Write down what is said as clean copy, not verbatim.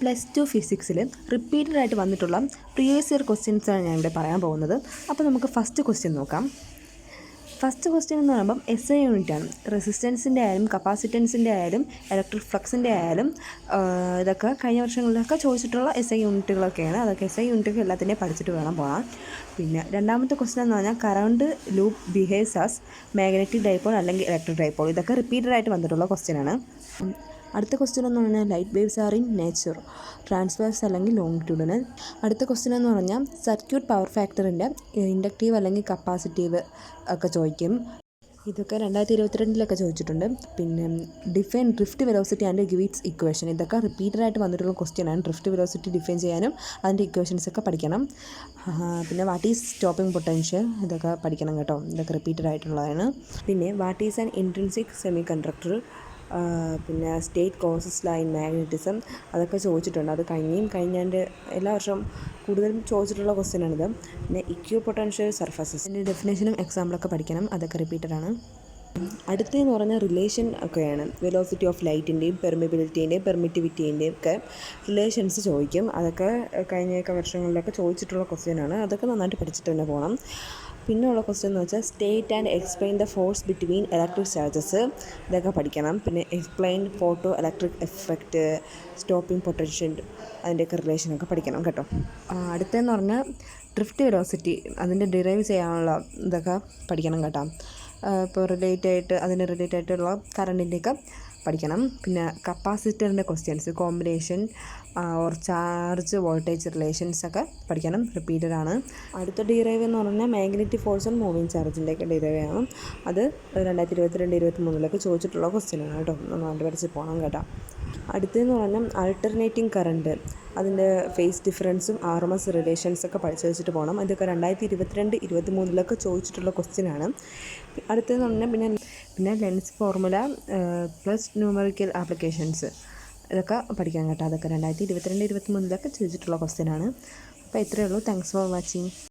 +2 ഫിസിക്സിൽ റിപ്പീറ്റഡായിട്ട് വന്നിട്ടുള്ള previous year ക്വസ്റ്റ്യൻസാണ് ഞാനിവിടെ പറയാൻ പോകുന്നത്. അപ്പോൾ നമുക്ക് ഫസ്റ്റ് ക്വസ്റ്റ്യൻ നോക്കാം. ഫസ്റ്റ് ക്വസ്റ്റ്യൻ എന്ന് പറയുമ്പം SI യൂണിറ്റാണ്. റെസിസ്റ്റൻസിൻ്റെ ആയാലും കപ്പാസിറ്റൻസിൻ്റെ ആയാലും ഇലക്ട്രിക് ഫ്ലക്സിൻ്റെ ആയാലും ഇതൊക്കെ കഴിഞ്ഞ വർഷങ്ങളിലൊക്കെ ചോദിച്ചിട്ടുള്ള SI യൂണിറ്റുകളൊക്കെയാണ്. അതൊക്കെ SI യൂണിറ്റുകൾ എല്ലാത്തിൻ്റെയും പഠിച്ചിട്ട് വേണം പോകാൻ. പിന്നെ രണ്ടാമത്തെ ക്വസ്റ്റ്യൻ എന്ന് പറഞ്ഞാൽ current loop behaves as magnetic dipole അല്ലെങ്കിൽ ഇലക്ട്രിക് ഡൈപോൾ. ഇതൊക്കെ റിപ്പീറ്റഡായിട്ട് വന്നിട്ടുള്ള ക്വസ്റ്റ്യനാണ്. അടുത്ത ക്വസ്റ്റ്യൻ എന്ന് പറഞ്ഞാൽ light waves are in nature, transverse അല്ലെങ്കിൽ ലോങ്ങിറ്റ്യൂഡിനൽ. അടുത്ത ക്വസ്റ്റ്യൻ എന്ന് പറഞ്ഞാൽ സർക്യൂട്ട് പവർ ഫാക്ടറിൻ്റെ ഇൻഡക്റ്റീവ് അല്ലെങ്കിൽ കപ്പാസിറ്റീവ് ഒക്കെ ചോദിക്കും. ഇതൊക്കെ 2022 ചോദിച്ചിട്ടുണ്ട്. പിന്നെ define drift velocity and give its equation. ഇതൊക്കെ റിപ്പീറ്റഡായിട്ട് വന്നിട്ടുള്ള ക്വസ്റ്റ്യനാണ്. ഡ്രിഫ്റ്റ് വെലോസിറ്റി ഡിഫൈൻ ചെയ്യാനും അതിൻ്റെ ഇക്വേഷൻസ് ഒക്കെ പഠിക്കണം. പിന്നെ വാട്ട് ഈസ് സ്റ്റോപ്പിംഗ് പൊട്ടൻഷ്യൽ, ഇതൊക്കെ പഠിക്കണം കേട്ടോ. ഇതൊക്കെ റിപ്പീറ്റഡായിട്ടുള്ളതാണ്. പിന്നെ what is an intrinsic semi conductor, പിന്നെ സ്റ്റേറ്റ് കോസസ് ലൈൻ മാഗ്നറ്റിസം, അതൊക്കെ ചോദിച്ചിട്ടുണ്ട്. അത് കഴിഞ്ഞതിൻ്റെ എല്ലാ വർഷവും കൂടുതലും ചോദിച്ചിട്ടുള്ള ക്വസ്റ്റ്യനാണിത്. പിന്നെ ഇക്യു പൊട്ടൻഷ്യൽ സർഫസസ്, അതിൻ്റെ ഡെഫിനേഷനും എക്സാമ്പിളൊക്കെ പഠിക്കണം. അതൊക്കെ റിപ്പീറ്റഡാണ്. അടുത്തതെന്ന് പറഞ്ഞാൽ റിലേഷൻ ഒക്കെയാണ്. വെലോസിറ്റി ഓഫ് ലൈറ്റിൻ്റെയും പെർമിബിലിറ്റീൻ്റെയും പെർമിറ്റിവിറ്റീൻ്റെയും ഒക്കെ റിലേഷൻസ് ചോദിക്കും. അതൊക്കെ കഴിഞ്ഞ വർഷങ്ങളിലൊക്കെ ചോദിച്ചിട്ടുള്ള ക്വസ്റ്റ്യനാണ്. അതൊക്കെ നന്നായിട്ട് പഠിച്ചിട്ട് തന്നെ പോകണം. പിന്നെയുള്ള ക്വസ്റ്റ്യൻ എന്ന് വെച്ചാൽ state and explain the force between electric charges, ഇതൊക്കെ പഠിക്കണം. പിന്നെ explain photo electric effect, stopping potential, അതിൻ്റെയൊക്കെ റിലേഷനൊക്കെ പഠിക്കണം കേട്ടോ. അടുത്തതെന്ന് പറഞ്ഞാൽ ഡ്രിഫ്റ്റ് വെലോസിറ്റി, അതിൻ്റെ ഡിറൈവ് ചെയ്യാനുള്ള ഇതൊക്കെ പഠിക്കണം കേട്ടോ. ഇപ്പോൾ അതിന് റിലേറ്റ് ആയിട്ടുള്ള കറണ്ടിൻ്റെയൊക്കെ പഠിക്കണം. പിന്നെ കപ്പാസിറ്ററിൻ്റെ questions, combination or charge voltage relations ഒക്കെ പഠിക്കണം. റിപ്പീറ്റഡാണ്. അടുത്ത ഡിറൈവ് എന്ന് പറഞ്ഞാൽ മാഗ്നറ്റിക് ഫോഴ്സ് ആൻഡ് മൂവിങ് ചാർജിൻ്റെയൊക്കെ ഡിറൈവ് ആണ്. അത് 2022-23 ചോദിച്ചിട്ടുള്ള ക്വസ്റ്റ്യനാണ് കേട്ടോ. നന്നായിട്ട് പഠിച്ച് പോകണം കേട്ടോ. അടുത്തതെന്ന് പറഞ്ഞാൽ ആൾട്ടർനേറ്റിംഗ് കറണ്ട്, അതിൻ്റെ ഫേസ് ഡിഫറൻസും RMS റിലേഷൻസൊക്കെ പഠിച്ച് വെച്ചിട്ട് പോകണം. ഇതൊക്കെ 2022-23 ചോദിച്ചിട്ടുള്ള ക്വസ്റ്റ്യനാണ്. അടുത്തതെന്ന് പറഞ്ഞാൽ പിന്നെ lens formula plus numerical applications, ഇതൊക്കെ പഠിക്കാൻ കേട്ടോ. അതൊക്കെ 2022-23 ചോദിച്ചിട്ടുള്ള ക്വസ്റ്റ്യനാണ്. അപ്പോൾ ഇത്രയേ ഉള്ളൂ. Thanks for watching.